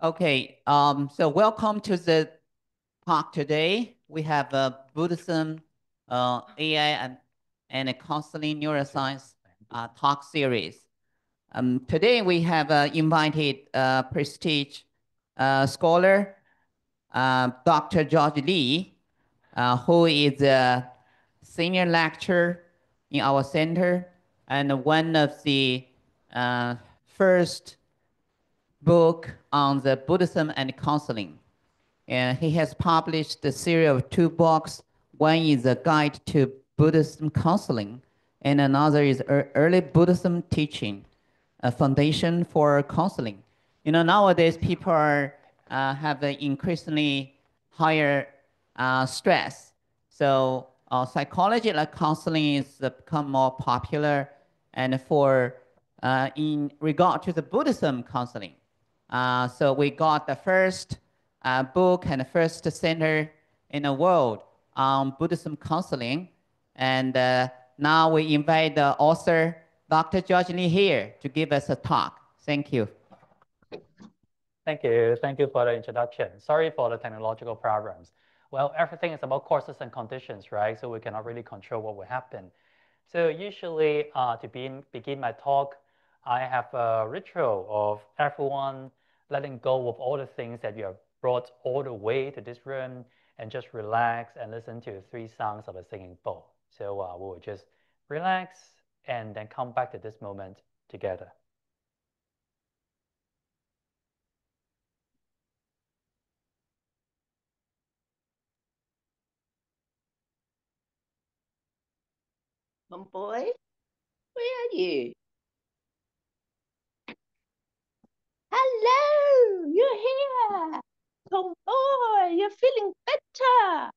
Okay, so welcome to the talk today. We have Buddhism, AI, and a counseling neuroscience talk series. Today we have invited prestige scholar, Dr. George Lee, who is a senior lecturer in our center and one of the first book on the Buddhism and counseling. And he has published a series of two books. One is a guide to Buddhism counseling, and another is early Buddhism teaching, a foundation for counseling. You know, nowadays people are have an increasingly higher stress. So psychology like counseling is become more popular, and for in regard to the Buddhism counseling, so we got the first book and the first center in the world on Buddhism counseling. And now we invite the author, Dr. George Lee, here to give us a talk. Thank you. Thank you. Thank you for the introduction. Sorry for the technological problems. Well, everything is about causes and conditions, right? So we cannot really control what will happen. So usually to begin my talk, I have a ritual of everyone letting go of all the things that you have brought all the way to this room and just relax and listen to 3 songs of a singing bowl. So we will just relax and then come back to this moment together. Tomboy, where are you? Hello, you're here. Tomboy, you're feeling better.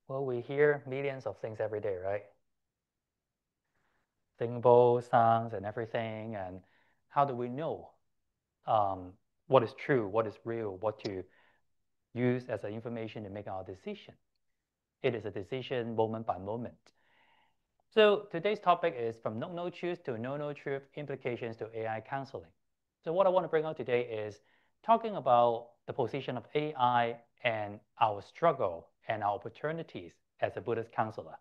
Well, we hear millions of things every day, right? Singing sounds and everything. And how do we know what is true, what is real, what to use as an information to make our decision? It is a decision moment by moment. So today's topic is from no truth to no truth, implications to AI counseling. So what I want to bring out today is talking about the position of AI and our struggle and our opportunities as a Buddhist counselor.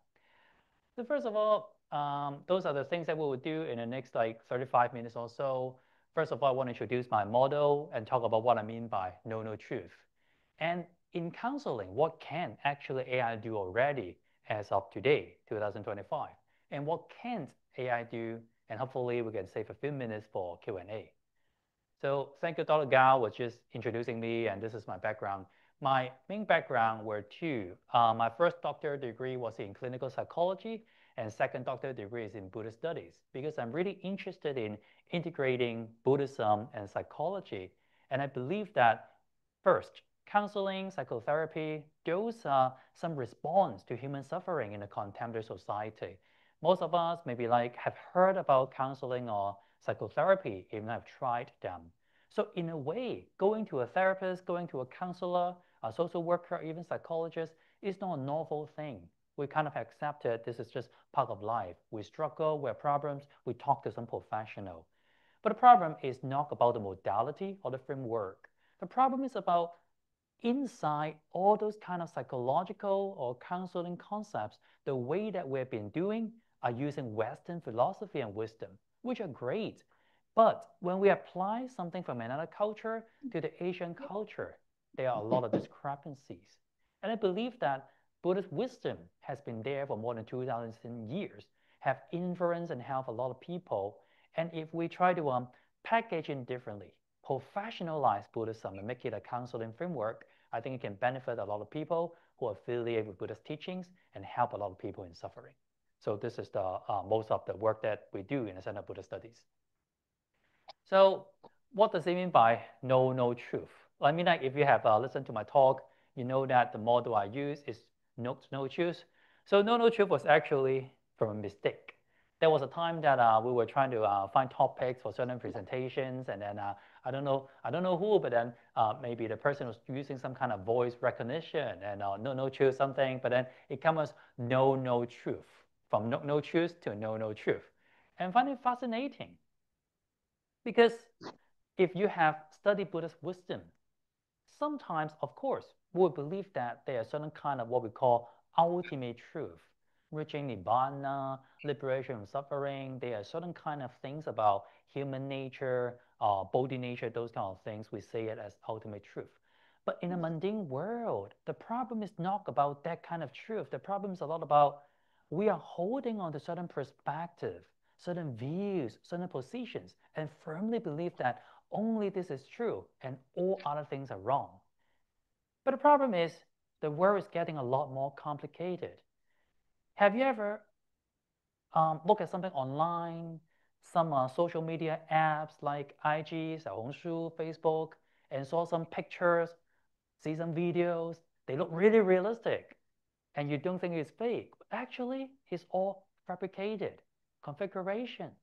So first of all, those are the things that we will do in the next like 35 minutes or so. First of all, I want to introduce my model and talk about what I mean by no truth. And in counseling, what can actually AI do already as of today, 2025? And what can't AI do? And hopefully we can save a few minutes for Q&A. So thank you, Dr. Gao, was just introducing me, and this is my background. My main background were two. My first doctorate degree was in clinical psychology, and second doctorate degree is in Buddhist studies, because I'm really interested in integrating Buddhism and psychology. And I believe that first, counseling, psychotherapy, those are some response to human suffering in a contemporary society. Most of us maybe like have heard about counseling or psychotherapy, even have tried them. So in a way, going to a therapist, going to a counselor, a social worker, even psychologist is not a novel thing. We kind of accept it. This is just part of life. We struggle, we have problems, we talk to some professional. But the problem is not about the modality or the framework. The problem is about inside all those kind of psychological or counseling concepts, the way that we've been doing are using Western philosophy and wisdom, which are great. But when we apply something from another culture to the Asian culture, there are a lot of discrepancies. And I believe that Buddhist wisdom has been there for more than 2,000 years, have influenced and helped a lot of people. And if we try to package it differently, professionalize Buddhism and make it a counseling framework, I think it can benefit a lot of people who are affiliated with Buddhist teachings and help a lot of people in suffering. So this is the most of the work that we do in the Center of Buddhist Studies. So what does it mean by no truth? I mean, like if you have listened to my talk, you know that the model I use is no truth. So no truth was actually from a mistake. There was a time that we were trying to find topics for certain presentations, and then I don't know who, but then maybe the person was using some kind of voice recognition and no truth something, but then it comes no truth, from no truth to no truth, and I find it fascinating because if you have studied Buddhist wisdom, sometimes, of course, we will believe that there are certain kind of what we call ultimate truth, reaching nibbana, liberation from suffering. There are certain kind of things about human nature, bodhi nature, those kind of things. We say it as ultimate truth. But in a mundane world, the problem is not about that kind of truth. The problem is a lot about we are holding on to certain perspective, certain views, certain positions, and firmly believe that only this is true and all other things are wrong. But the problem is the world is getting a lot more complicated. Have you ever looked at something online, some social media apps like IG, 小红书, Facebook, and saw some pictures, see some videos, they look really realistic, and you don't think it's fake. But actually, it's all fabricated configurations.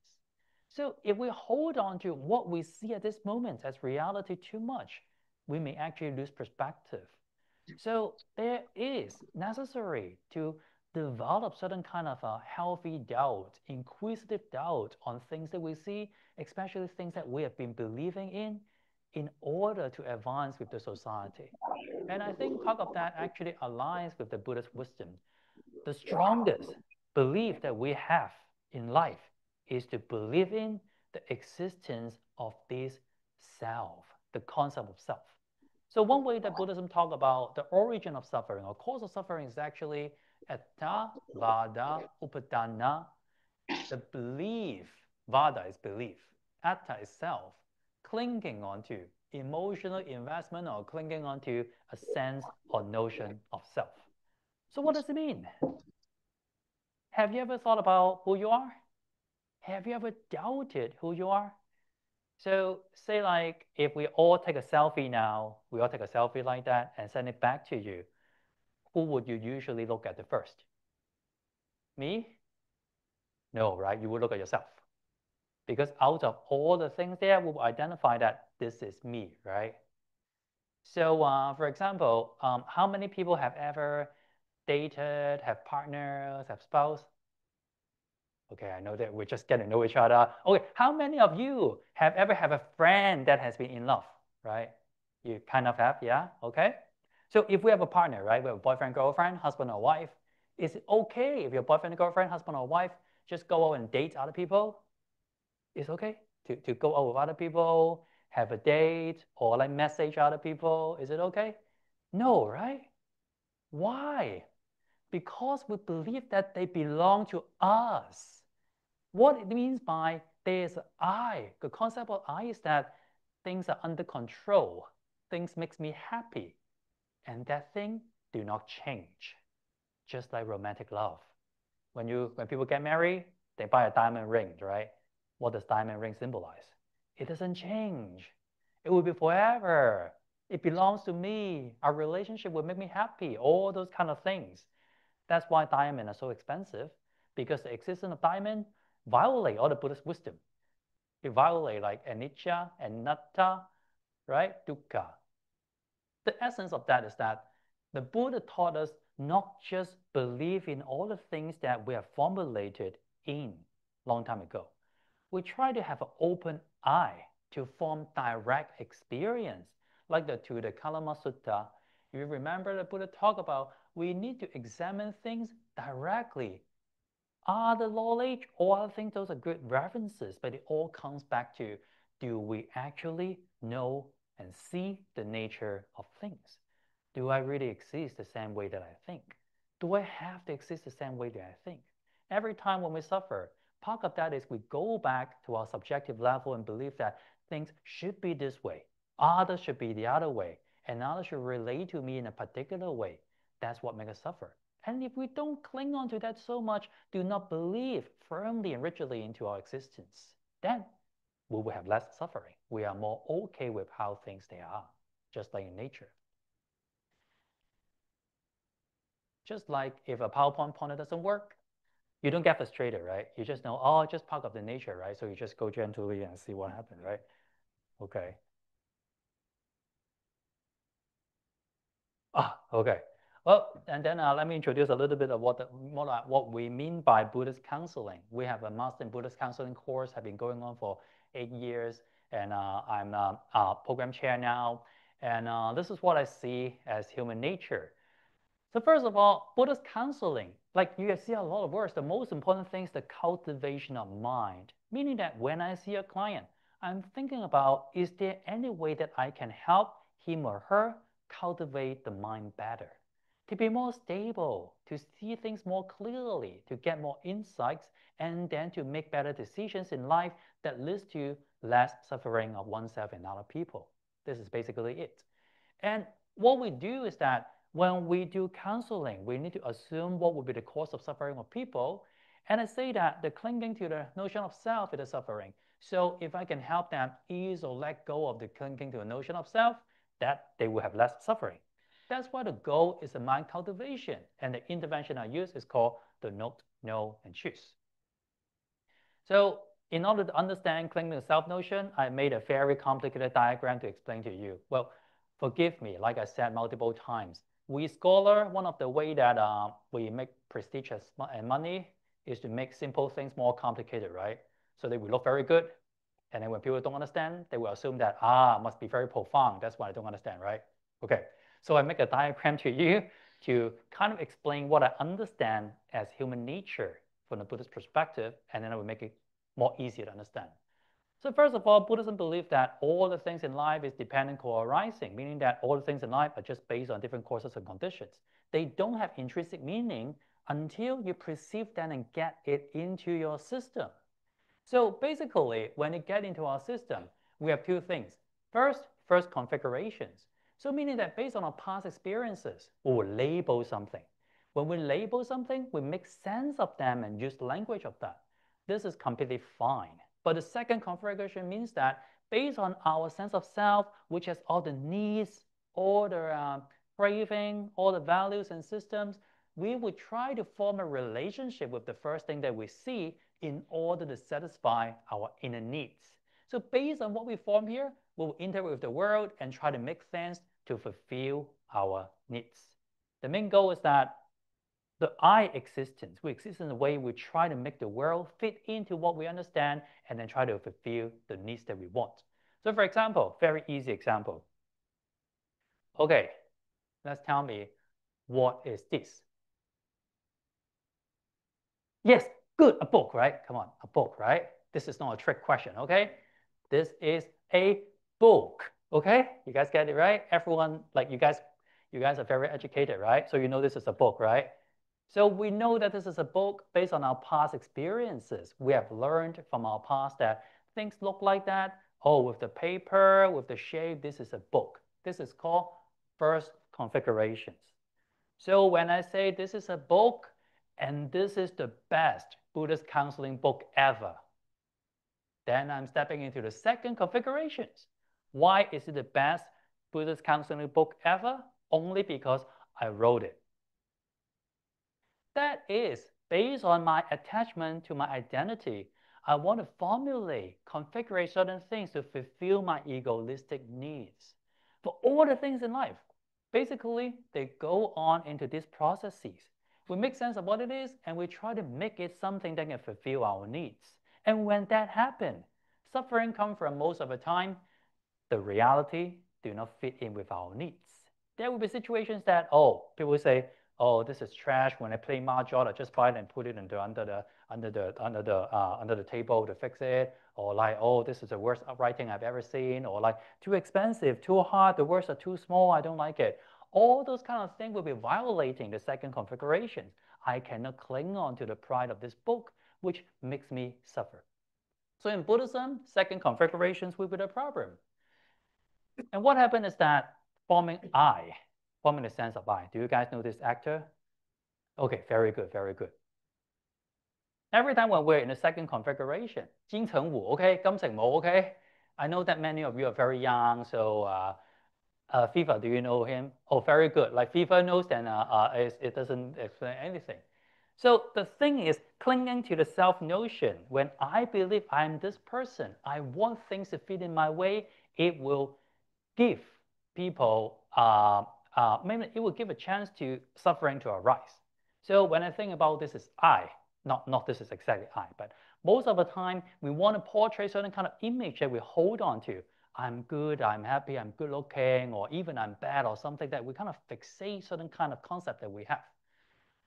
So if we hold on to what we see at this moment as reality too much, we may actually lose perspective. So there is necessary to develop certain kind of a healthy doubt, inquisitive doubt on things that we see, especially things that we have been believing in order to advance with the society. And I think part of that actually aligns with the Buddhist wisdom. The strongest belief that we have in life is to believe in the existence of this self, the concept of self. So one way that Buddhism talk about the origin of suffering or cause of suffering is actually atta, vada, upadana. The belief, vada is belief, atta is self, clinging onto emotional investment or clinging onto a sense or notion of self. So what does it mean? Have you ever thought about who you are? Have you ever doubted who you are? So say like if we all take a selfie now, we all take a selfie like that and send it back to you, who would you usually look at the first? Me? No, right? You would look at yourself. Because out of all the things there, we will identify that this is me, right? So for example, how many people have ever dated, have partners, have spouse? Okay, I know that we're just getting to know each other. Okay, how many of you have ever had a friend that has been in love, right? You kind of have, yeah? Okay. So if we have a partner, right? We have a boyfriend, girlfriend, husband or wife. Is it okay if your boyfriend, girlfriend, husband or wife just go out and date other people? It's okay to go out with other people, have a date, or like message other people. Is it okay? No, right? Why? Because we believe that they belong to us. What it means by there's I, the concept of I is that things are under control, things makes me happy, and that thing do not change, just like romantic love. When people get married, they buy a diamond ring, right? What does diamond ring symbolize? It doesn't change. It will be forever. It belongs to me. Our relationship will make me happy. All those kind of things. That's why diamonds are so expensive, because the existence of diamond violate all the Buddhist wisdom. It violate like anicca, anatta, right? Dukkha. The essence of that is that the Buddha taught us not just believe in all the things that we have formulated in long time ago. We try to have an open eye to form direct experience, like the Kalama Sutta. You remember the Buddha talk about we need to examine things directly. The knowledge, all other things, those are good references, but it all comes back to, do we actually know and see the nature of things? Do I really exist the same way that I think? Do I have to exist the same way that I think? Every time when we suffer, part of that is we go back to our subjective level and believe that things should be this way, others should be the other way, and others should relate to me in a particular way. That's what makes us suffer. And if we don't cling on to that so much, do not believe firmly and rigidly into our existence, then we will have less suffering. We are more okay with how things they are, just like in nature. Just like if a PowerPoint pointer doesn't work, you don't get frustrated, right? You just know, oh, just part of the nature, right? So you just go gently and see what happens, right? Okay. Okay. Well, and then let me introduce a little bit of what we mean by Buddhist counseling. We have a Master in Buddhist Counseling course, have been going on for 8 years, and I'm a program chair now. And this is what I see as human nature. So first of all, Buddhist counseling, like you see a lot of words, the most important thing is the cultivation of mind, meaning that when I see a client, I'm thinking about, is there any way that I can help him or her cultivate the mind better, to be more stable, to see things more clearly, to get more insights, and then to make better decisions in life that leads to less suffering of oneself and other people. This is basically it. And what we do is that when we do counseling, we need to assume what would be the cause of suffering of people. And I say that the clinging to the notion of self is the suffering. So if I can help them ease or let go of the clinging to the notion of self, that they will have less suffering. That's why the goal is the mind cultivation. And the intervention I use is called the note, know, and choose. So in order to understand clinging to self notion, I made a very complicated diagram to explain to you. Well, forgive me, like I said multiple times. We scholar, one of the way that we make prestige and money is to make simple things more complicated, right? So they will look very good. And then when people don't understand, they will assume that, must be very profound. That's why I don't understand, right? Okay, so I make a diagram to you to kind of explain what I understand as human nature from the Buddhist perspective, and then I will make it more easier to understand. So first of all, Buddhism believes that all the things in life is dependent co-arising, meaning that all the things in life are just based on different causes and conditions. They don't have intrinsic meaning until you perceive them and get it into your system. So basically, when it gets into our system, we have two things. First configurations. So meaning that based on our past experiences, we will label something. When we label something, we make sense of them and use language of that. This is completely fine. But the second configuration means that based on our sense of self, which has all the needs, all the craving, all the values and systems, we would try to form a relationship with the first thing that we see in order to satisfy our inner needs. So based on what we form here, we'll interact with the world and try to make sense to fulfill our needs. The main goal is that the I existence, we exist in a way we try to make the world fit into what we understand and then try to fulfill the needs that we want. So for example, very easy example. Okay, let's tell me, what is this? Yes, good, a book, right? Come on, a book, right? This is not a trick question, okay? This is a book, okay? You guys get it, right? Everyone, like you guys are very educated, right? So you know this is a book, right? So we know that this is a book based on our past experiences. We have learned from our past that things look like that. Oh, with the paper, with the shape, this is a book. This is called first configurations. So when I say this is a book, and this is the best Buddhist counseling book ever, then I'm stepping into the second configurations. Why is it the best Buddhist counseling book ever? Only because I wrote it. That is based on my attachment to my identity. I want to formulate, configure certain things to fulfill my egoistic needs. For all the things in life, basically, they go on into these processes. We make sense of what it is, and we try to make it something that can fulfill our needs. And when that happens, suffering comes from most of the time, the reality do not fit in with our needs. There will be situations that, people say, oh, this is trash. When I play mahjong, I just buy it and put it under the table to fix it. Or like, oh, this is the worst writing I've ever seen. Or like, too expensive, too hard, the words are too small, I don't like it. All those kind of things will be violating the second configuration. I cannot cling on to the pride of this book, which makes me suffer. So in Buddhism, second configurations will be the problem. And what happened is that forming the sense of I. Do you guys know this actor? Okay, very good, very good. Every time when we're in the second configuration, Jin Chengwu, okay, Kim Cheng-Mo, okay? I know that many of you are very young, so FIFA, do you know him? Oh, very good. Like FIFA knows, then it doesn't explain anything. So the thing is clinging to the self notion. When I believe I'm this person, I want things to fit in my way, it will give people, maybe it will give a chance to suffering to arise. So when I think about this is I, not this is exactly I, but most of the time we want to portray certain kind of image that we hold on to. I'm good, I'm happy, I'm good looking, or even I'm bad or something that we kind of fixate certain kind of concept that we have.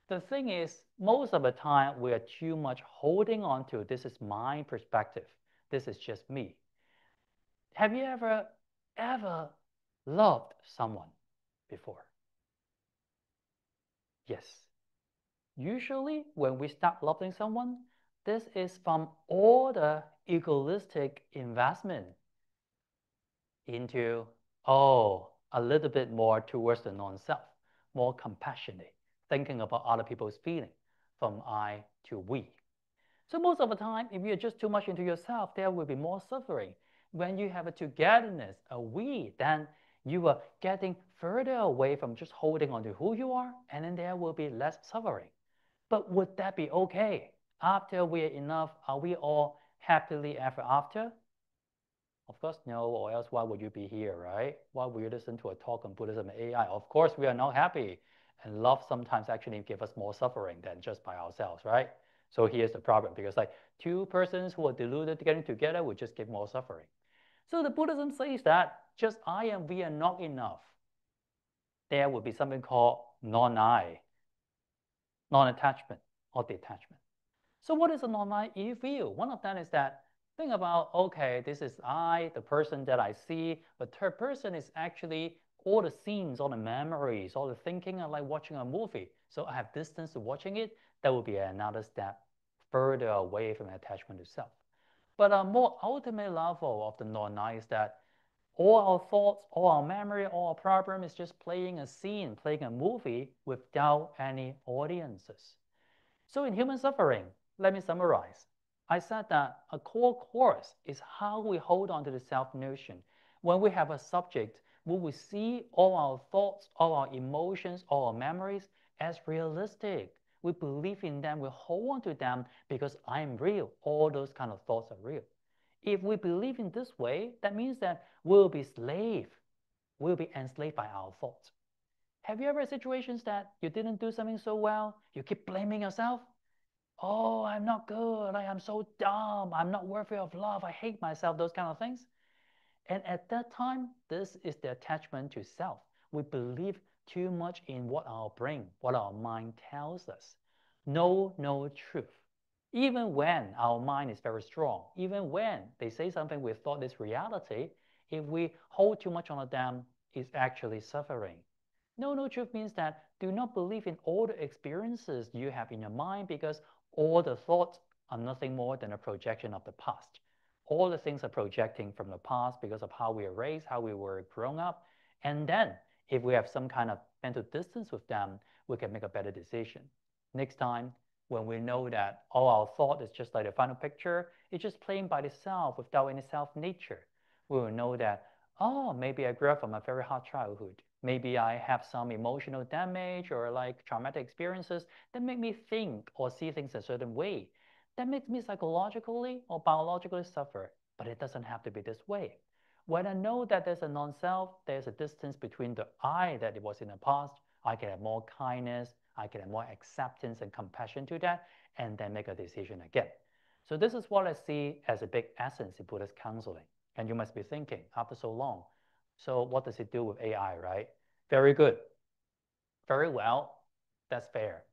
The thing is, most of the time we are too much holding on to this is my perspective. This is just me. Have you ever loved someone before? Yes. Usually when we start loving someone, this is from all the egoistic investment into, a little bit more towards the non-self, more compassionate, thinking about other people's feeling, from I to we. So most of the time, if you're just too much into yourself, there will be more suffering. When you have a togetherness, a we, then you are getting further away from just holding on to who you are, and then there will be less suffering. But would that be okay? After we are enough, are we all happily ever after? Of course, no, or else why would you be here, right? Why would you listen to a talk on Buddhism and AI? Of course, we are not happy. And love sometimes actually gives us more suffering than just by ourselves, right? So here's the problem, because like two persons who are deluded getting together would just give more suffering. So the Buddhism says that just I and we are not enough. There would be something called non-I, non-attachment or detachment. So what is a non-I view? One of them is that think about, okay, this is I, the person that I see, but third person is actually all the scenes, all the memories, all the thinking, like watching a movie. So I have distance to watching it. That would be another step further away from attachment to self. But a more ultimate level of the non-I is that all our thoughts, all our memory, all our problem is just playing a scene, playing a movie without any audiences. So in human suffering, let me summarize. I said that a core course is how we hold on to the self-notion. When we have a subject, we will see all our thoughts, all our emotions, all our memories as realistic. We believe in them, we hold on to them because I am real. All those kind of thoughts are real. If we believe in this way, that means that we'll be we'll be enslaved by our thoughts. Have you ever had situations that you didn't do something so well, you keep blaming yourself? Oh, I'm not good. I am so dumb. I'm not worthy of love. I hate myself, those kind of things. And at that time, this is the attachment to self. We believe too much in what our brain, what our mind tells us. No truth. Even when our mind is very strong, even when they say something we thought is reality, if we hold too much on them, it's actually suffering. No truth means that do not believe in all the experiences you have in your mind, because all the thoughts are nothing more than a projection of the past. All the things are projecting from the past because of how we were raised, how we were grown up. And then if we have some kind of mental distance with them, we can make a better decision. Next time, when we know that all our thought is just like the final picture, it's just playing by itself without any self-nature, we will know that, oh, maybe I grew up from a very hard childhood. Maybe I have some emotional damage or like traumatic experiences that make me think or see things a certain way. That makes me psychologically or biologically suffer, but it doesn't have to be this way. When I know that there's a non-self, there's a distance between the I that it was in the past, I can have more kindness, I can have more acceptance and compassion to that, and then make a decision again. So this is what I see as a big essence in Buddhist counseling. And you must be thinking, after so long, so what does it do with AI, right? Very good. Very well. That's fair.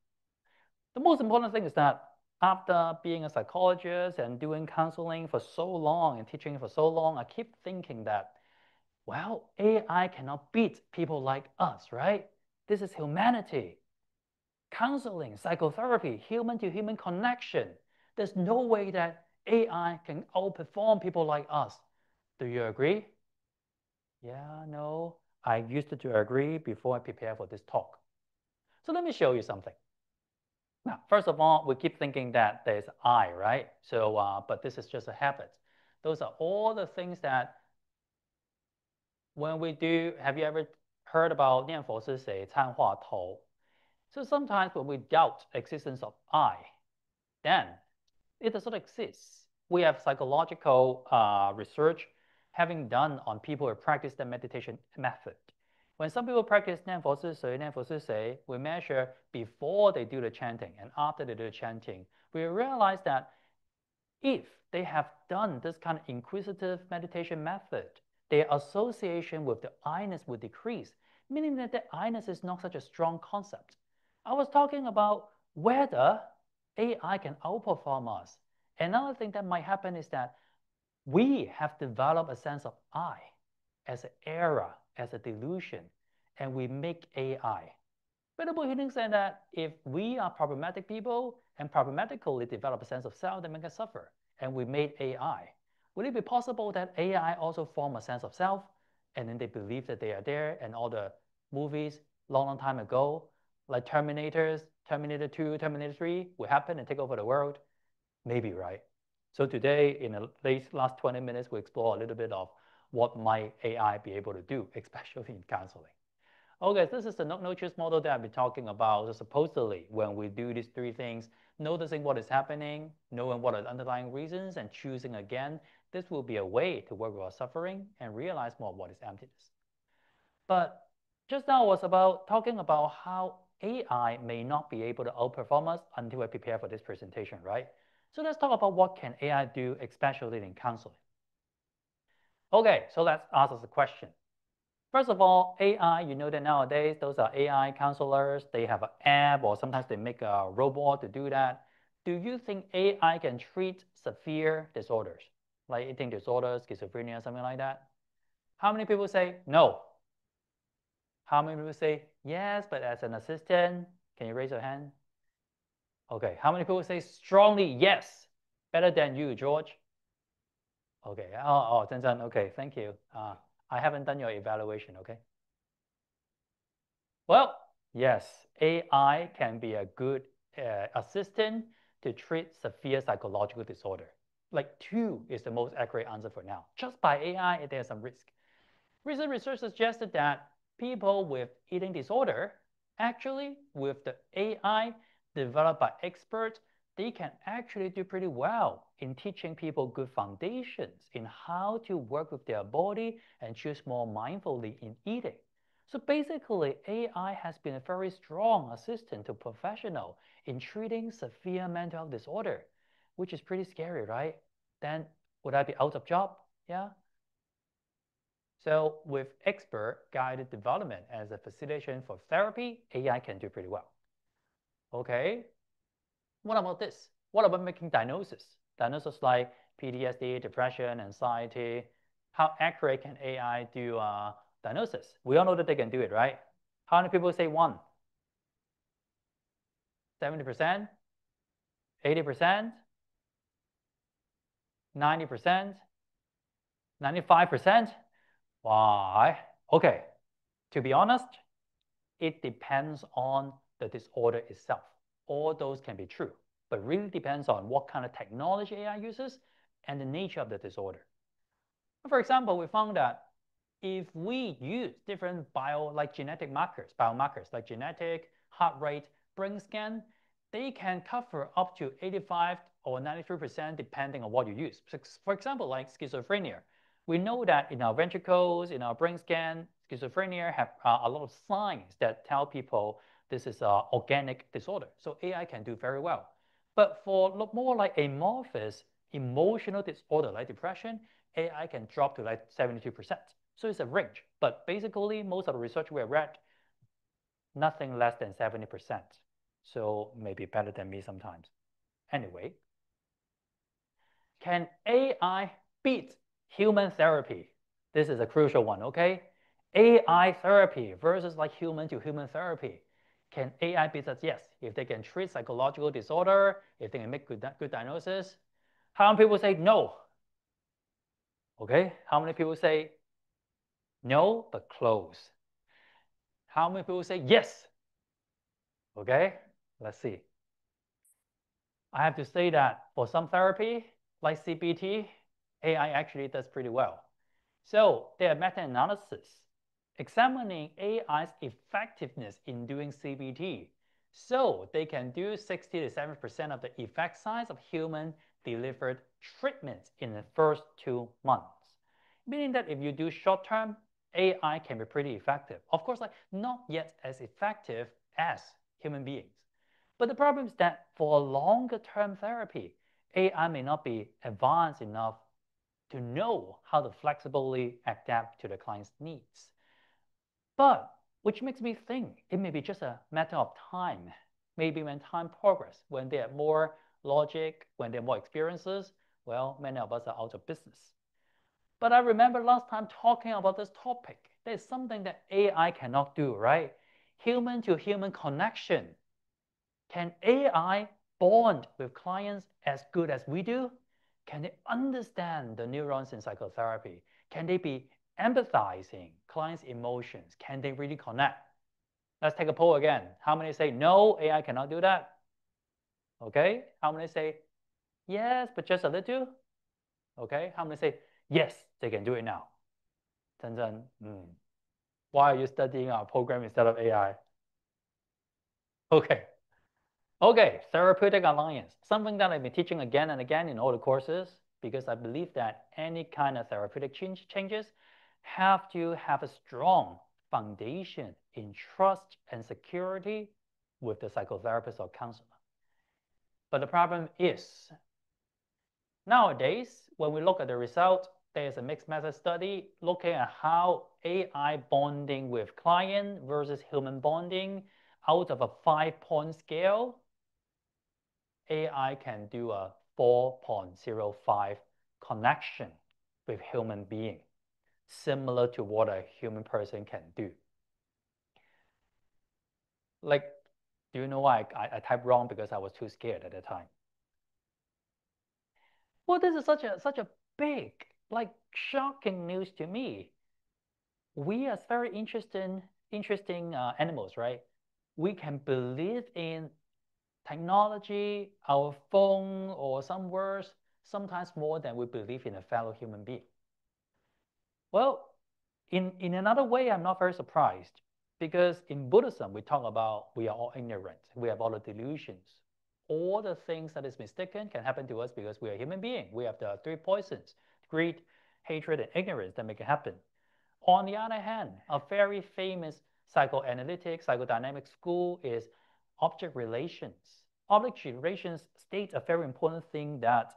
The most important thing is that after being a psychologist and doing counseling for so long and teaching for so long, I keep thinking that, well, AI cannot beat people like us, right? This is humanity. Counseling, psychotherapy, human-to-human connection. There's no way that AI can outperform people like us. Do you agree? Yeah, no. I used to agree before I prepare for this talk. So let me show you something. Now, first of all, we keep thinking that there's I, right? So, but this is just a habit. Those are all the things that when we do, have you ever heard about 念佛是谁?参话头? So sometimes when we doubt existence of I, then it does not exist. We have psychological research having done on people who practice the meditation method. When some people practice 念佛是谁, 念佛是谁, we measure before they do the chanting and after they do the chanting. We realize that if they have done this kind of inquisitive meditation method, their association with the I-ness would decrease, meaning that the I-ness is not such a strong concept. I was talking about whether AI can outperform us. Another thing that might happen is that we have developed a sense of I as an error, as a delusion, and we make AI. Venerable Healing said that if we are problematic people and problematically develop a sense of self, then we can suffer, and we made AI. Would it be possible that AI also form a sense of self, and then they believe that they are there, and all the movies long time ago, like Terminator 2, Terminator 3, will happen and take over the world? Maybe, right? So today, in the last 20 minutes, we explore a little bit of what might AI be able to do, especially in counseling. Okay, this is the no-choose model that I've been talking about. So supposedly, when we do these three things, noticing what is happening, knowing what are the underlying reasons, and choosing again, this will be a way to work with our suffering and realize more of what is emptiness. But just now was about talking about how AI may not be able to outperform us until I prepare for this presentation, right? So let's talk about what can AI do, especially in counseling. Okay, so let's ask us a question. First of all, AI, you know that nowadays, those are AI counselors. They have an app, or sometimes they make a robot to do that. Do you think AI can treat severe disorders, like eating disorders, schizophrenia, something like that? How many people say no? How many people say yes, but as an assistant? Can you raise your hand? Okay, how many people say strongly yes? Better than you, George? Okay, oh, Zhen Zhen, okay, thank you. I haven't done your evaluation, okay? Well, yes, AI can be a good assistant to treat severe psychological disorder. Like 2 is the most accurate answer for now. Just by AI, there's some risk. Recent research suggested that people with eating disorder, actually with the AI developed by experts, they can actually do pretty well in teaching people good foundations in how to work with their body and choose more mindfully in eating. So basically, AI has been a very strong assistant to professionals in treating severe mental health disorder, which is pretty scary, right? Then would I be out of job? Yeah. So with expert-guided development as a facilitation for therapy, AI can do pretty well. Okay, what about this? What about making diagnosis? Diagnosis like PTSD, depression, anxiety. How accurate can AI do diagnosis? We all know that they can do it, right? How many people say 1? 70%? 80%? 90%? 95%? Why? Okay, to be honest, it depends on the disorder itself. All those can be true, but really depends on what kind of technology AI uses and the nature of the disorder. For example, we found that if we use different genetic biomarkers like genetic, heart rate, brain scan, they can cover up to 85 or 93% depending on what you use. For example, like schizophrenia, we know that in our ventricles, in our brain scan, schizophrenia have a lot of signs that tell people this is an organic disorder. So AI can do very well. But for more like amorphous emotional disorder like depression, AI can drop to like 72%. So it's a range. But basically, most of the research we have read, nothing less than 70%. So maybe better than me sometimes. Anyway, can AI beat human therapy? This is a crucial one, okay? AI therapy versus like human to human therapy. Can AI beat us? Yes, if they can treat psychological disorder, if they can make good diagnosis. How many people say no? Okay, how many people say no, but close? How many people say yes? Okay, let's see. I have to say that for some therapy, like CBT, AI actually does pretty well. So there are meta-analysis examining AI's effectiveness in doing CBT. So they can do 60 to 70% of the effect size of human delivered treatments in the first 2 months. Meaning that if you do short term, AI can be pretty effective. Of course, like not yet as effective as human beings. But the problem is that for longer term therapy, AI may not be advanced enough to know how to flexibly adapt to the client's needs. But which makes me think it may be just a matter of time. Maybe when time progresses, when they have more logic, when they have more experiences, well, many of us are out of business. But I remember last time talking about this topic. There's something that AI cannot do, right? Human to human connection. Can AI bond with clients as good as we do? Can they understand the neurons in psychotherapy? Can they be empathizing clients' emotions? Can they really connect? Let's take a poll again. How many say no, AI cannot do that? Okay. How many say yes, but just a little? Okay. How many say yes, they can do it now? Zhen, why are you studying our program instead of AI? Okay. Okay, therapeutic alliance, something that I've been teaching again and again in all the courses, because I believe that any kind of therapeutic changes have to have a strong foundation in trust and security with the psychotherapist or counselor. But the problem is, nowadays, when we look at the result, there's a mixed method study looking at how AI bonding with client versus human bonding. Out of a 5-point scale, AI can do a 4.05 connection with human being, similar to what a human person can do. Like, do you know why I typed wrong? Because I was too scared at the time. Well, this is such a big, like, shocking news to me. We are very interesting animals, right? We can believe in technology, our phone, or some words, sometimes more than we believe in a fellow human being. Well, in another way, I'm not very surprised, because in Buddhism, we talk about we are all ignorant. We have all the delusions. All the things that is mistaken can happen to us because we are human beings. We have the 3 poisons: greed, hatred, and ignorance that make it happen. On the other hand, a very famous psychoanalytic, psychodynamic school is object relations. Object relations states a very important thing, that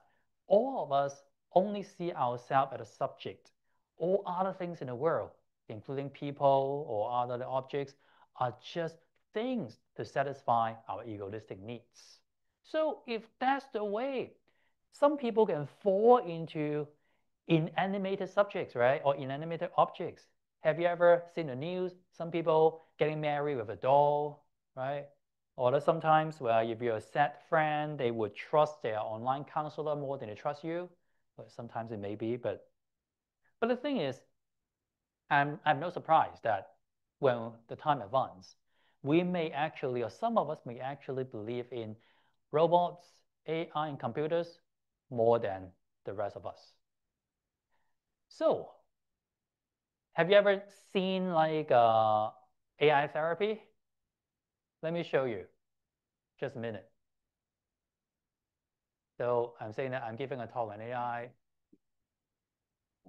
all of us only see ourselves as a subject. All other things in the world, including people or other objects, are just things to satisfy our egoistic needs. So if that's the way, some people can fall into inanimated subjects, right? Or inanimated objects. Have you ever seen the news? Some people getting married with a doll, right? Or that sometimes, well, if you're a sad friend, they would trust their online counselor more than they trust you. But sometimes it may be, but the thing is, I'm no surprise that when the time advances, we may actually, or some of us may actually believe in robots, AI, and computers more than the rest of us. So, have you ever seen like AI therapy? Let me show you. Just a minute. So I'm saying that I'm giving a talk on AI.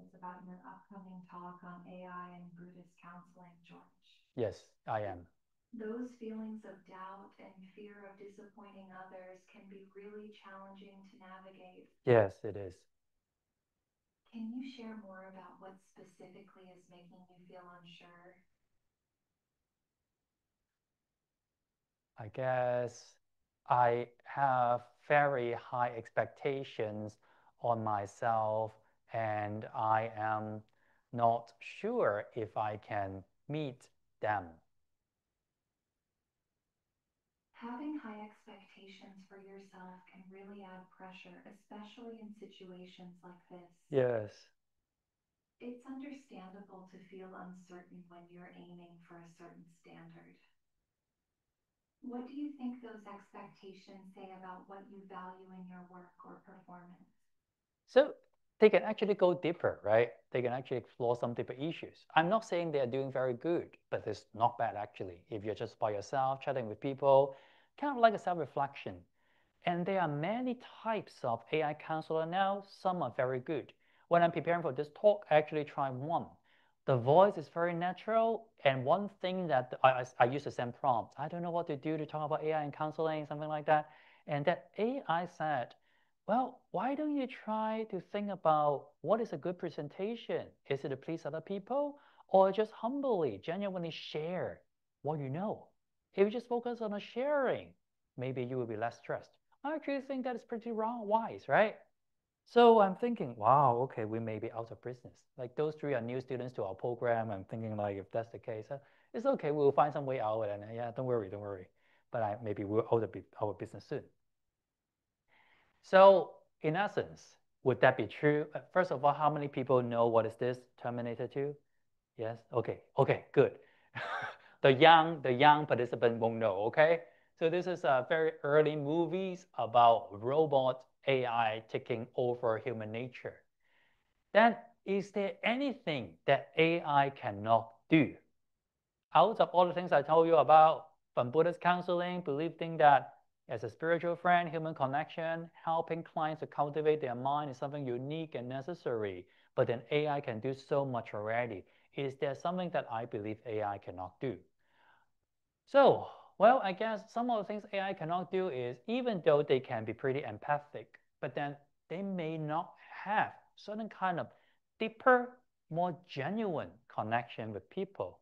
It's about your upcoming talk on AI and Buddhist counseling, George. Yes, I am. Those feelings of doubt and fear of disappointing others can be really challenging to navigate. Yes, it is. Can you share more about what specifically is making you feel unsure? I guess I have very high expectations on myself, and I am not sure if I can meet them. Having high expectations for yourself can really add pressure, especially in situations like this. Yes. It's understandable to feel uncertain when you're aiming for a certain standard. What do you think those expectations say about what you value in your work or performance? So they can actually go deeper, right? They can actually explore some deeper issues. I'm not saying they're doing very good, but it's not bad actually. If you're just by yourself, chatting with people, kind of like a self-reflection. And there are many types of AI counselor now. Some are very good. When I'm preparing for this talk, I actually try one. The voice is very natural, and one thing that I use the same prompt. I don't know what to do to talk about AI and counseling, something like that. And that AI said, well, why don't you try to think about what is a good presentation? Is it to please other people, or just humbly, genuinely share what you know? If you just focus on the sharing, maybe you will be less stressed. I actually think that is pretty wise, right? So I'm thinking, wow, okay, we may be out of business. Like those three are new students to our program. I'm thinking like if that's the case, it's okay. We'll find some way out. And yeah, don't worry, don't worry. But maybe we'll out of our business soon. So in essence, would that be true? First of all, how many people know what is this Terminator 2? Yes. Okay. Okay. Good. the young participant won't know. Okay. So this is a very early movies about robot AI taking over human nature. Then is there anything that AI cannot do? Out of all the things I told you about, from Buddhist counseling, believing that as a spiritual friend, human connection, helping clients to cultivate their mind is something unique and necessary. But then AI can do so much already. Is there something that I believe AI cannot do? So, well, I guess some of the things AI cannot do is, even though they can be pretty empathic, but then they may not have certain kind of deeper, more genuine connection with people.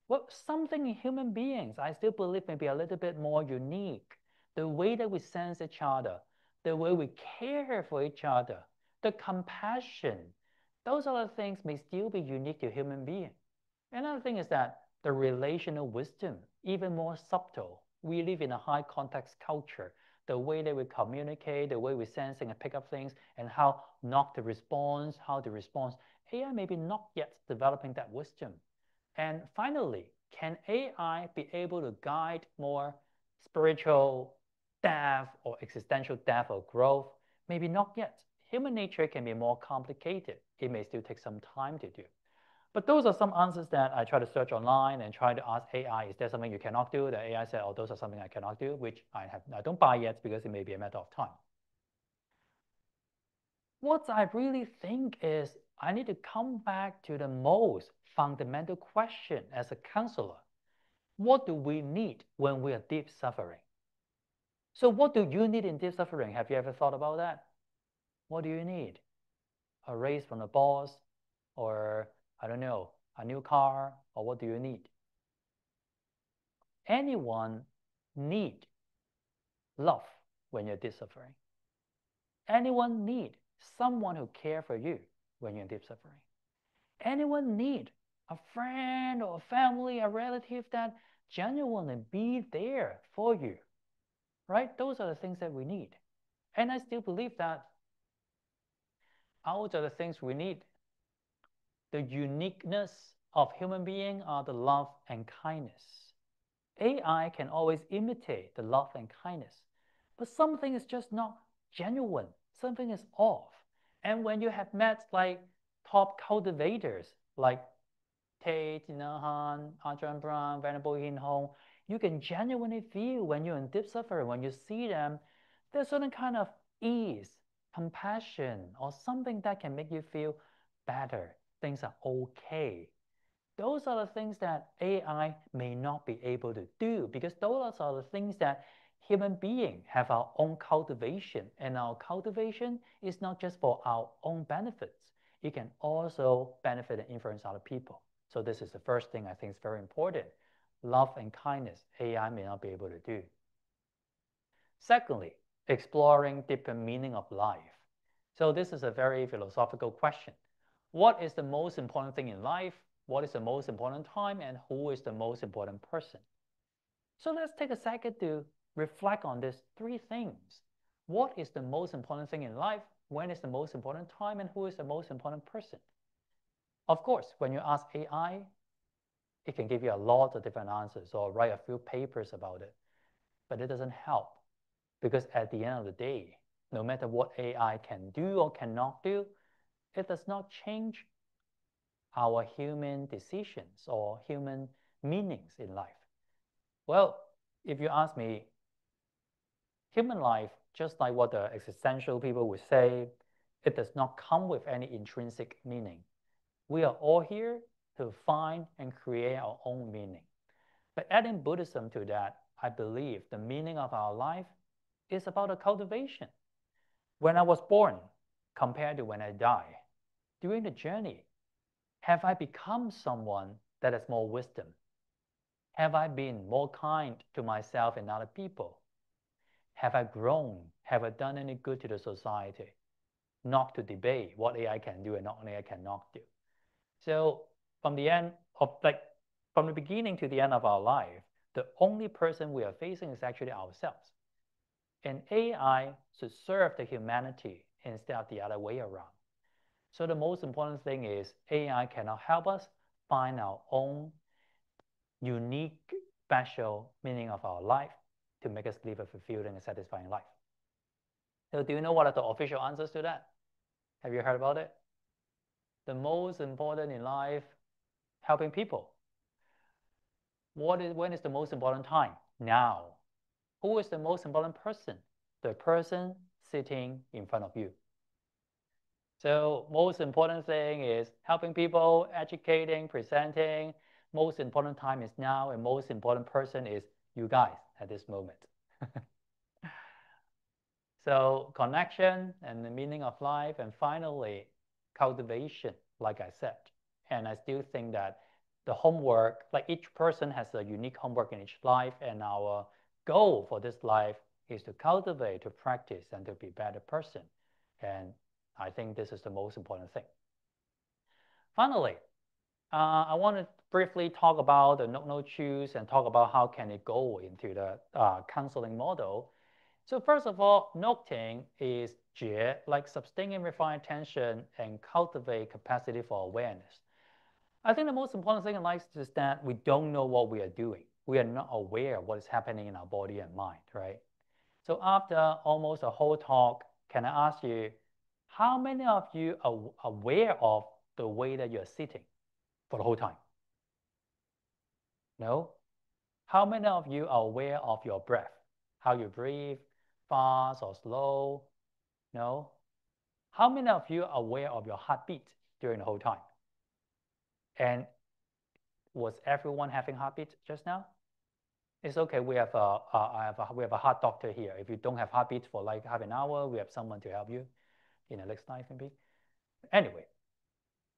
Well, something in human beings, I still believe may be a little bit more unique. The way that we sense each other, the way we care for each other, the compassion, those other things may still be unique to human beings. Another thing is that the relational wisdom, even more subtle. We live in a high context culture. The way that we communicate, the way we sense and pick up things, and how not to respond, how to respond. AI may be not yet developing that wisdom. And finally, can AI be able to guide more spiritual depth or existential depth or growth? Maybe not yet. Human nature can be more complicated. It may still take some time to do. But those are some answers that I try to search online and try to ask AI, is there something you cannot do? The AI said, oh, those are something I cannot do, which I don't buy yet because it may be a matter of time. What I really think is I need to come back to the most fundamental question as a counselor. What do we need when we are deep suffering? So what do you need in deep suffering? Have you ever thought about that? What do you need? A raise from the boss, or I don't know, a new car, or what do you need? Anyone need love when you're deep suffering. Anyone need someone who care for you when you're in deep suffering. Anyone need a friend or a family, a relative that genuinely be there for you, right? Those are the things that we need. And I still believe that out of the things we need, the uniqueness of human being are the love and kindness. AI can always imitate the love and kindness, but something is just not genuine. Something is off. And when you have met like top cultivators like Tate, Han, Ajahn Brahm, Venerable Yin Hong, you can genuinely feel when you're in deep suffering, when you see them, there's certain kind of ease, compassion, or something that can make you feel better. Things are okay. Those are the things that AI may not be able to do, because those are the things that human beings have our own cultivation, and our cultivation is not just for our own benefits. It can also benefit and influence other people. So this is the first thing I think is very important. Love and kindness, AI may not be able to do. Secondly, exploring deeper meaning of life. So this is a very philosophical question. What is the most important thing in life? What is the most important time? And who is the most important person? So let's take a second to reflect on these three things. What is the most important thing in life? When is the most important time? And who is the most important person? Of course, when you ask AI, it can give you a lot of different answers or write a few papers about it. But it doesn't help, because at the end of the day, no matter what AI can do or cannot do, it does not change our human decisions or human meanings in life. Well, if you ask me, Human life, just like what the existential people would say, it does not come with any intrinsic meaning. We are all here to find and create our own meaning. But adding Buddhism to that, I believe the meaning of our life is about a cultivation. When I was born, compared to when I die, during the journey, have I become someone that has more wisdom? Have I been more kind to myself and other people? Have I grown? Have I done any good to the society? Not to debate what AI can do and what AI cannot do. So from the end of from the beginning to the end of our life, the only person we are facing is actually ourselves. And AI should serve the humanity instead of the other way around. So the most important thing is AI cannot help us find our own unique, special meaning of our life to make us live a fulfilling and satisfying life. So do you know what are the official answers to that? Have you heard about it? The most important in life, helping people. When is the most important time? Now. Who is the most important person? The person sitting in front of you. So most important thing is helping people, educating, presenting. Most important time is now, and most important person is you guys at this moment. So connection and the meaning of life, and finally, cultivation, like I said. And I still think that the homework, like each person has a unique homework in each life, and our goal for this life is to cultivate, to practice, and to be a better person. And I think this is the most important thing. Finally, I want to briefly talk about the Nok Choose and talk about how can it go into the counseling model. So first of all, Nocting is 觉, like sustain and refine attention and cultivate capacity for awareness. I think the most important thing in life is that we don't know what we are doing. We are not aware of what is happening in our body and mind, right? So after almost a whole talk, can I ask you, how many of you are aware of the way that you're sitting for the whole time? No? How many of you are aware of your breath? How you breathe, fast or slow? No? How many of you are aware of your heartbeat during the whole time? And was everyone having heartbeat just now? It's okay. We have a heart doctor here. If you don't have heartbeat for like half an hour, we have someone to help you in the next life maybe. Anyway,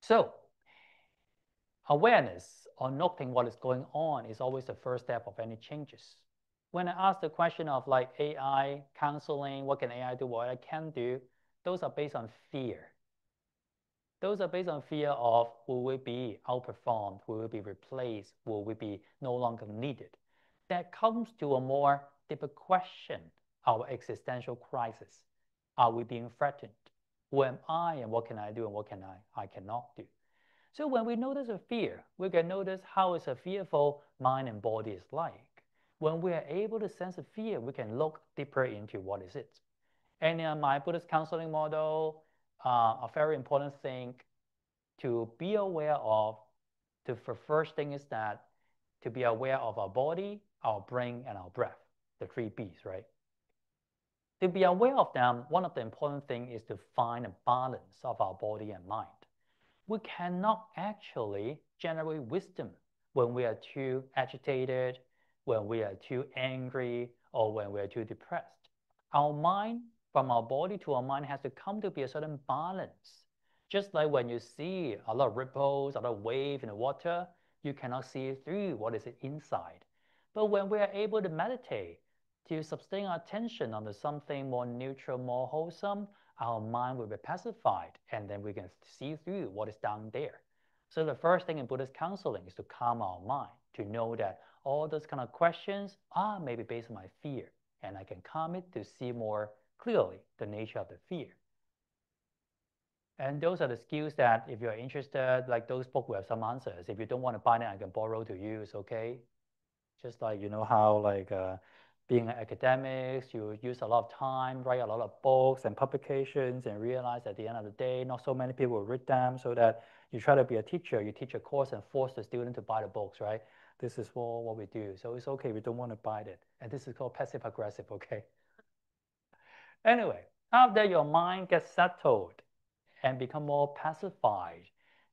so awareness or noting what is going on is always the first step of any changes. When I ask the question of like AI counseling, what can AI do, what I can do, those are based on fear. Those are based on fear of will we be outperformed, will we be replaced, will we be no longer needed. That comes to a more deeper question, our existential crisis. Are we being threatened? Who am I and what can I do and what can I cannot do? So when we notice a fear, we can notice how is a fearful mind and body is like. When we are able to sense a fear, we can look deeper into what is it. And in my Buddhist counseling model, a very important thing to be aware of, the first thing is that to be aware of our body, our brain, and our breath, the 3 Bs, right? To be aware of them, one of the important things is to find a balance of our body and mind. We cannot actually generate wisdom when we are too agitated, when we are too angry, or when we are too depressed. Our mind, from our body to our mind, has to come to be a certain balance. Just like when you see a lot of ripples, a lot of waves in the water, you cannot see through what is inside. But when we are able to meditate, to sustain our attention on something more neutral, more wholesome, our mind will be pacified, and then we can see through what is down there. So the first thing in Buddhist counseling is to calm our mind, to know that all those kind of questions are maybe based on my fear, and I can calm it to see more clearly the nature of the fear. And those are the skills that if you're interested, like those books will have some answers. If you don't want to buy it, I can borrow to you, it's okay. Just like, you know how like being an academic, you use a lot of time, write a lot of books and publications, and realize at the end of the day, not so many people will read them, so that you try to be a teacher, you teach a course and force the student to buy the books, right? This is what we do. So it's okay if you don't want to buy it. And this is called passive aggressive, okay? Anyway, after your mind gets settled and become more pacified,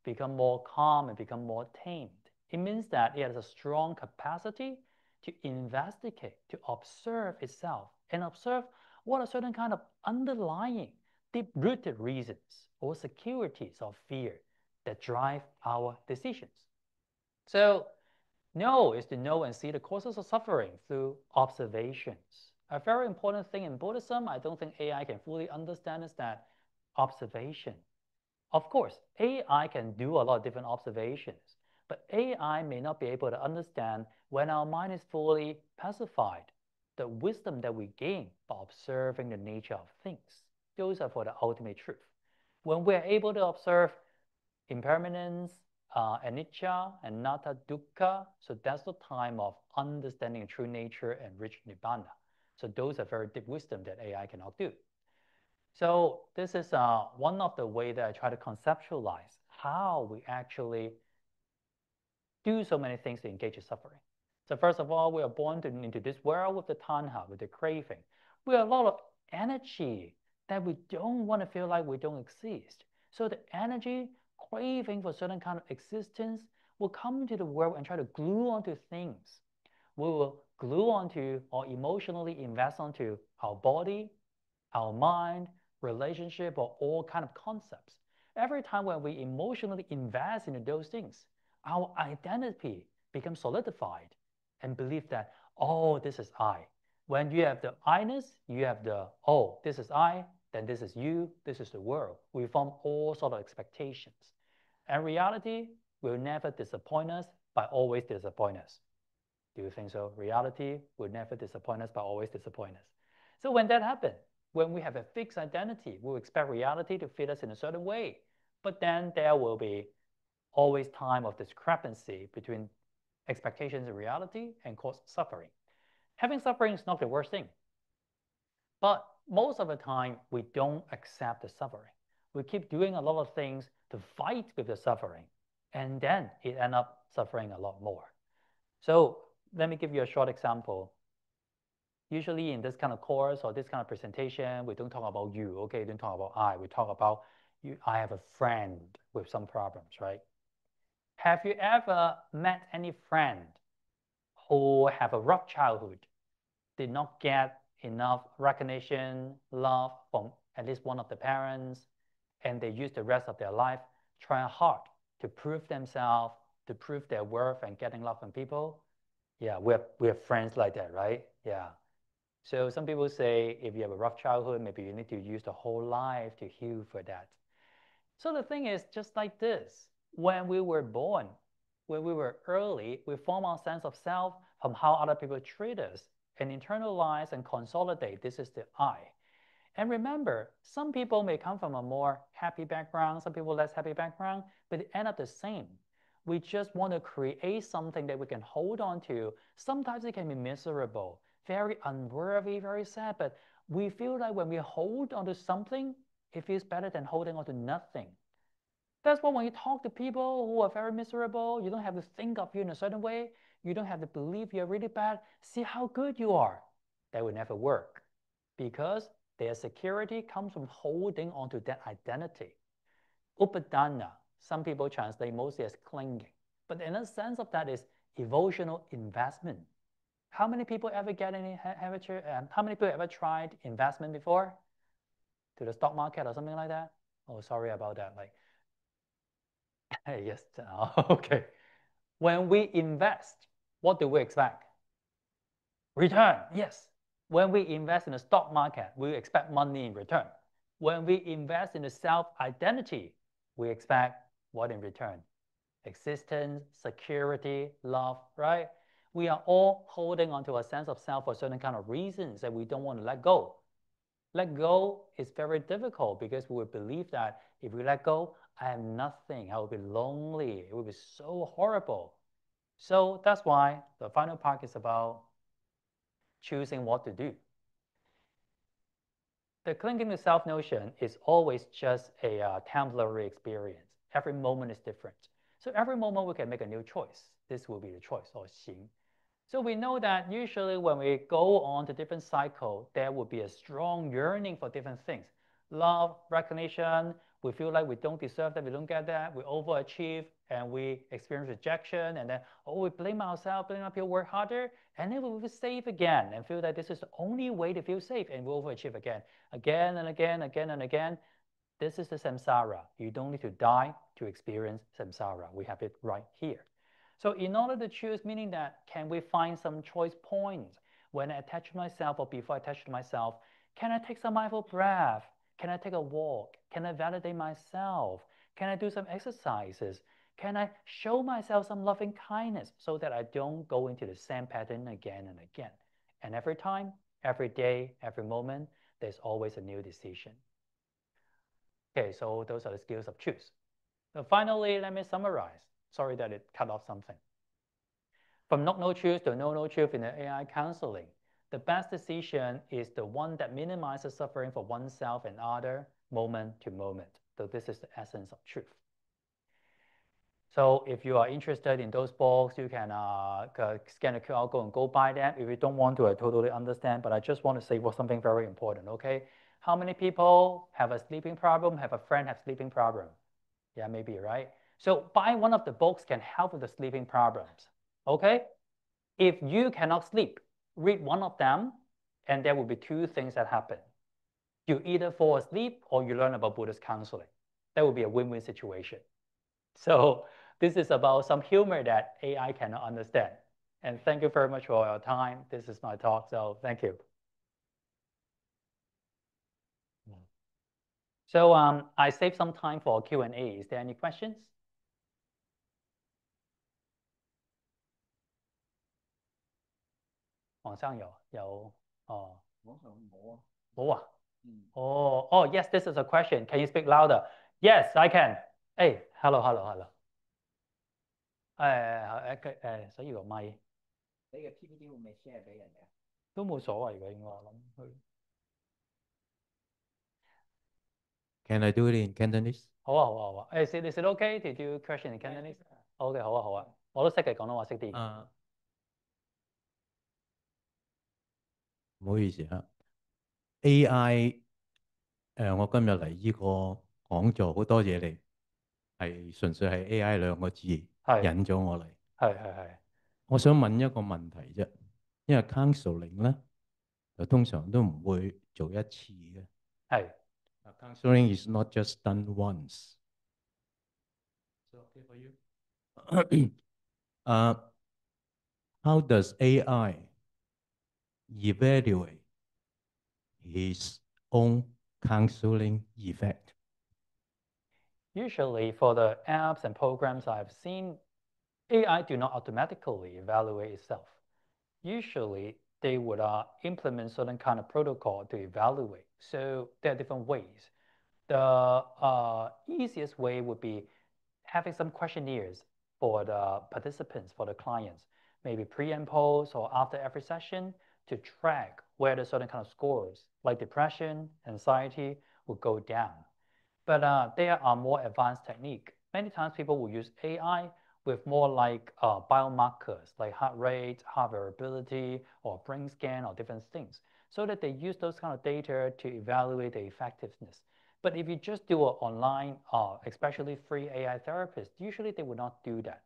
become more calm and become more tamed, it means that it has a strong capacity to investigate, to observe itself and observe what are certain kind of underlying deep-rooted reasons or securities or fear that drive our decisions. So know is to know and see the causes of suffering through observations. A very important thing in Buddhism, I don't think AI can fully understand, is that observation. Of course, AI can do a lot of different observations, but AI may not be able to understand when our mind is fully pacified, the wisdom that we gain by observing the nature of things. Those are for the ultimate truth. When we're able to observe impermanence, anicca, and anatta, dukkha, so that's the time of understanding true nature and reach nibbana. So those are very deep wisdom that AI cannot do. So this is one of the ways that I try to conceptualize how we actually do so many things to engage in suffering. So first of all, we are born into this world with the tanha, with the craving. We have a lot of energy that we don't want to feel like we don't exist. So the energy craving for certain kind of existence will come into the world and try to glue onto things. We will glue onto or emotionally invest onto our body, our mind, relationship, or all kind of concepts. Every time when we emotionally invest into those things, our identity becomes solidified and believe that, oh, this is I. When you have the I-ness, you have the, oh, this is I, then this is you, this is the world. We form all sort of expectations. And reality will never disappoint us, but always disappoint us. Do you think so? Reality will never disappoint us, but always disappoint us. So when that happens, when we have a fixed identity, we'll expect reality to fit us in a certain way. But then there will be always time of discrepancy between expectations and reality and cause suffering. Having suffering is not the worst thing. But most of the time, we don't accept the suffering. We keep doing a lot of things to fight with the suffering. And then it ends up suffering a lot more. So let me give you a short example. Usually in this kind of course or this kind of presentation, we don't talk about you, okay? We don't talk about I. We talk about you. I have a friend with some problems, right? Have you ever met any friend who have a rough childhood, did not get enough recognition, love from at least one of the parents, and they use the rest of their life trying hard to prove themselves, to prove their worth and getting love from people? Yeah, we have friends like that, right? Yeah. So some people say if you have a rough childhood, maybe you need to use the whole life to heal for that. So the thing is just like this. When we were born, when we were early, we form our sense of self from how other people treat us and internalize and consolidate. This is the I. And remember, some people may come from a more happy background, some people less happy background, but they end up the same. We just want to create something that we can hold on to. Sometimes it can be miserable, very unworthy, very sad, but we feel like when we hold on to something, it feels better than holding on to nothing. That's why when you talk to people who are very miserable, you don't have to think of you in a certain way. You don't have to believe you're really bad. See how good you are. That will never work because their security comes from holding onto that identity. Upadana, some people translate mostly as clinging. But in a sense of that is emotional investment. How many people ever get any, how many people ever tried investment before? To the stock market or something like that? Oh, sorry about that. Like, yes, okay. When we invest, what do we expect? Return, yes. When we invest in the stock market, we expect money in return. When we invest in the self-identity, we expect what in return? Existence, security, love, right? We are all holding onto a sense of self for certain kind of reasons that we don't want to let go. Let go is very difficult because we would believe that if we let go, I have nothing. I will be lonely. It will be so horrible. So that's why the final part is about choosing what to do. The clinging to self notion is always just a temporary experience. Every moment is different. So every moment we can make a new choice. This will be the choice or xing. So we know that usually when we go on to different cycle, there will be a strong yearning for different things. Love, recognition, we feel like we don't deserve that, we don't get that, we overachieve, and we experience rejection, and then, we blame ourselves, blame our people, work harder, and then we will save again, and feel that this is the only way to feel safe, and we overachieve again and again, again and again. This is the samsara. You don't need to die to experience samsara. We have it right here. So in order to choose, meaning that can we find some choice points when I attach to myself or before I attach to myself? Can I take some mindful breath? Can I take a walk? Can I validate myself? Can I do some exercises? Can I show myself some loving kindness so that I don't go into the same pattern again and again? And every time, every day, every moment, there's always a new decision. Okay, so those are the skills of choose. So finally, let me summarize. Sorry that it cut off something. From no choose to no truth in the AI counseling, the best decision is the one that minimizes suffering for oneself and other moment to moment. So this is the essence of truth. So if you are interested in those books, you can scan the QR code and go buy them. If you don't want to, I totally understand, but I just want to say something very important, okay? How many people have a sleeping problem, have a friend have sleeping problem? Yeah, maybe, right? So buying one of the books can help with the sleeping problems, okay? If you cannot sleep, read one of them, and there will be two things that happen. You either fall asleep or you learn about Buddhist counseling. That will be a win-win situation. So this is about some humor that AI cannot understand. And thank you very much for your time. This is my talk, so thank you. So I saved some time for Q&A. Is there any questions? 網上有哦，網上冇啊，冇啊。Oh, yes, this is a question. Can you speak louder? Yes, I can. Hey, hello. 所以個咪你嘅 PPT 會唔會 share 俾人嘅？都冇所謂嘅，應該我諗佢。Can I do it in Cantonese? 好啊。Is it okay to do question in Cantonese? OK， 好啊。我都識嘅，廣東話識啲。唔好意思嚇，AI 我今日嚟呢個講座好多謝你，係純粹係 AI 兩個字引咗我嚟。係。我想問一個問題啫，因為 counseling 咧就通常都唔會做一次嘅。係。Counseling is not just done once. So okay for you? How does AI evaluate his own counseling effect? Usually for the apps and programs I've seen, AI do not automatically evaluate itself. Usually they would implement certain kind of protocol to evaluate. So there are different ways. The easiest way would be having some questionnaires for the participants, for the clients, maybe pre and post or after every session to track whether certain kind of scores like depression, anxiety will go down. But there are more advanced techniques. Many times people will use AI with more like biomarkers like heart rate, heart variability, or brain scan or different things, so that they use those kind of data to evaluate the effectiveness. But if you just do an online, especially free AI therapist, usually they would not do that.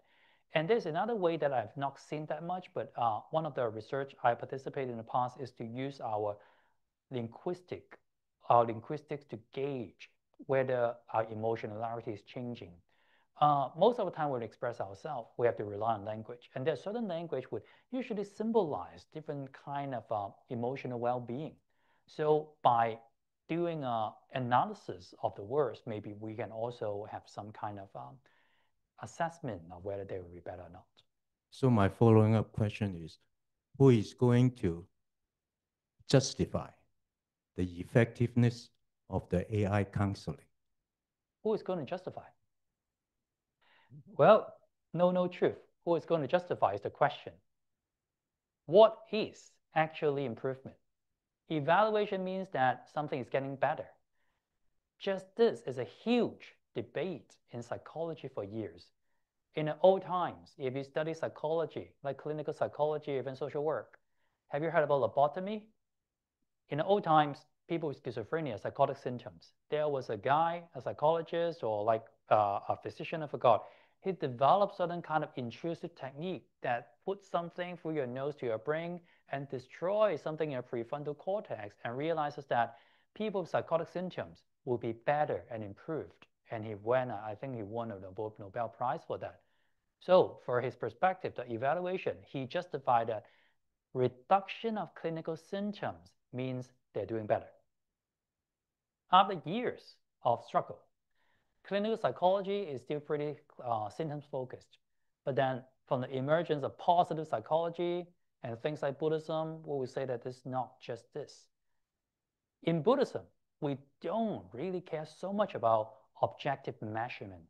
And there's another way that I've not seen that much, but one of the research I participated in the past is to use our linguistics to gauge whether our emotionality is changing. Most of the time when we express ourselves, we have to rely on language. And there's certain language would usually symbolize different kind of emotional well-being. So by doing an analysis of the words, maybe we can also have some kind of assessment of whether they will be better or not. So my following up question is, who is going to justify the effectiveness of the AI counseling? Who is going to justify? Well, no truth. Who is going to justify is the question. What is actually improvement? Evaluation means that something is getting better. Just this is a huge debate in psychology for years. In the old times, if you study psychology, like clinical psychology, even social work, have you heard about lobotomy? In the old times, people with schizophrenia, psychotic symptoms, there was a guy, a psychologist, or like a physician, I forgot. He developed certain kind of intrusive technique that puts something through your nose to your brain and destroys something in your prefrontal cortex, and realizes that people with psychotic symptoms will be better and improved. And he won, I think he won a Nobel Prize for that. So for his perspective, the evaluation, he justified that reduction of clinical symptoms means they're doing better. After years of struggle, clinical psychology is still pretty symptoms focused. But then from the emergence of positive psychology and things like Buddhism, we will say that it's not just this. In Buddhism, we don't really care so much about objective measurement.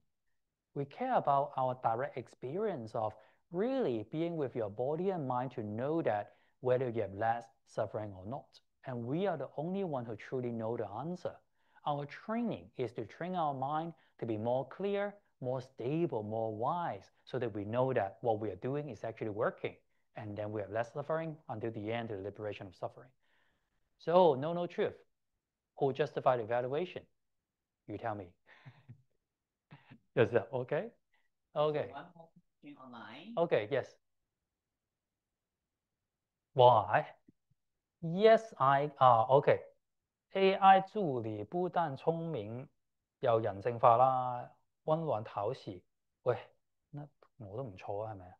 We care about our direct experience of really being with your body and mind to know that whether you have less suffering or not. And we are the only one who truly know the answer. Our training is to train our mind to be more clear, more stable, more wise, so that we know that what we are doing is actually working. And then we have less suffering until the end of the liberation of suffering. So, no truth. Who justified evaluation? You tell me. Is that okay? Okay. So one more question online. Okay, yes. Why? Yes, OK。AI 助理不但聰明又人性化啦，溫婉討喜。喂，那我都唔錯啊，係咪啊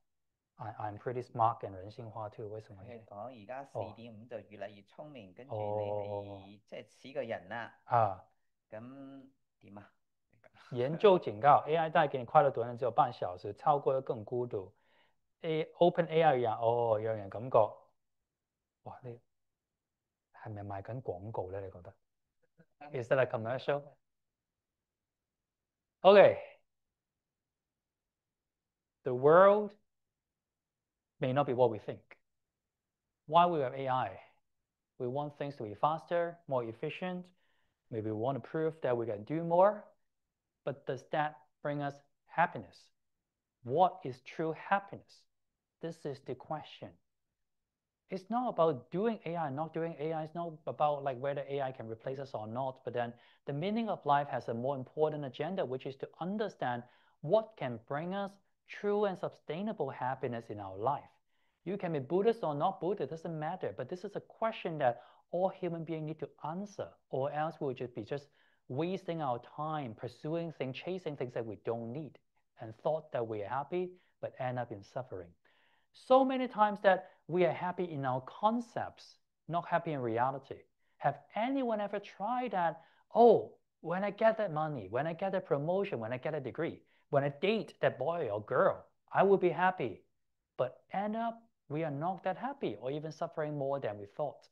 ？I'm pretty smart and 人性化 too。為什麼？佢講而家4.5就越嚟越聰明，跟住你係即係似個人啦。咁點啊？研究警告 ，AI 帶給你快樂短暫只有半小時，超過更孤獨。OpenAI 讓人感覺，哇！呢係咪賣緊廣告咧？你覺得 ？Is that a commercial? Okay. The world may not be what we think. Why we have AI? We want things to be faster, more efficient. Maybe we want to prove that we can do more. But does that bring us happiness? What is true happiness? This is the question. It's not about doing AI, not doing AI. It's not about like whether AI can replace us or not. But then the meaning of life has a more important agenda, which is to understand what can bring us true and sustainable happiness in our life. You can be Buddhist or not Buddhist, it doesn't matter. But this is a question that all human beings need to answer, or else we'll just be wasting our time pursuing things, chasing things that we don't need, and thought that we are happy, but end up in suffering. So many times that we are happy in our concepts, not happy in reality. Have anyone ever tried that? Oh, when I get that money, when I get that promotion, when I get a degree, when I date that boy or girl, I will be happy. But end up, we are not that happy or even suffering more than we thought.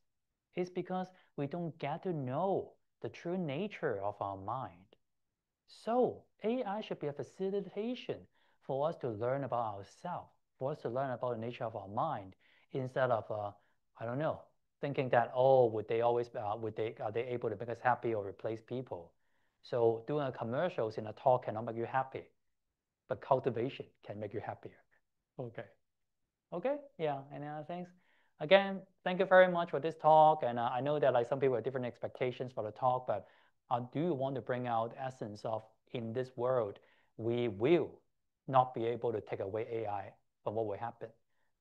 It's because we don't get to know the true nature of our mind. So AI should be a facilitation for us to learn about ourselves, for us to learn about the nature of our mind, instead of, I don't know, thinking that, oh, are they able to make us happy or replace people? So doing a commercials in a talk cannot make you happy, but cultivation can make you happier. Okay, yeah, any other things? Again, thank you very much for this talk. And I know that like some people have different expectations for the talk, but I do want to bring out the essence of, in this world, we will not be able to take away AI from what will happen.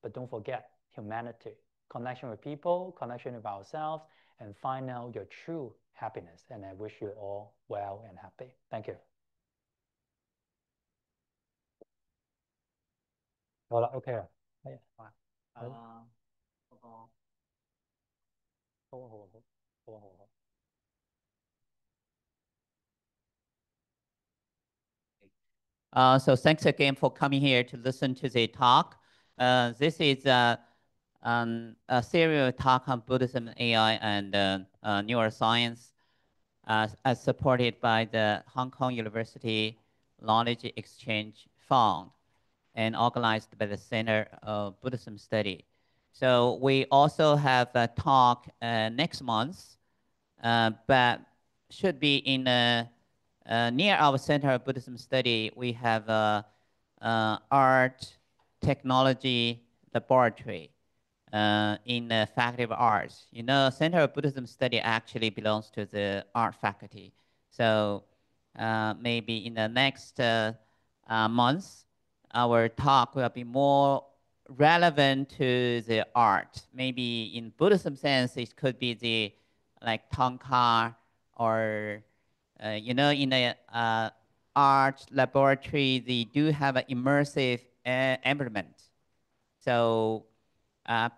But don't forget humanity, connection with people, connection with ourselves, and find out your true happiness. And I wish you all well and happy. Thank you. 好啦 ，OK 啦，係啊，好。So thanks again for coming here to listen to the talk. This is a serial talk on Buddhism, AI, and neuroscience, as supported by the Hong Kong University Knowledge Exchange Fund and organized by the Center of Buddhism Study. So we also have a talk next month, but should be in near our Center of Buddhism Study. We have art technology laboratory in the Faculty of Arts. You know, Center of Buddhism Study actually belongs to the art faculty. So maybe in the next months, our talk will be more relevant to the art. Maybe in Buddhism sense, it could be the like Tongka, or you know, in the art laboratory, they do have an immersive environment. So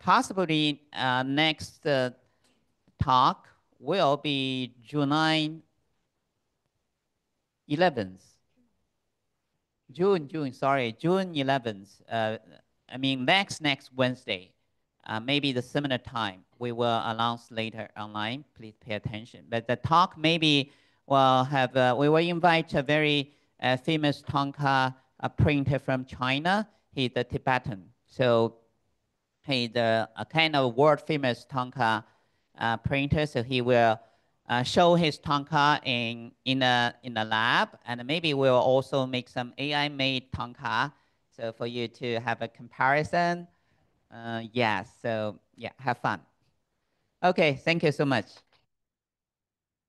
possibly next talk will be July 11th. June 11th. I mean next Wednesday. Maybe the similar time. We will announce later online. Please pay attention. But the talk maybe will have, we will invite a very famous Tongka printer from China. He's a Tibetan. So he's a kind of world famous Tongka printer. So he will show his Tongka in the lab, and maybe we'll also make some AI made Tongka. So for you to have a comparison. Yes, so yeah, have fun. Okay, thank you so much.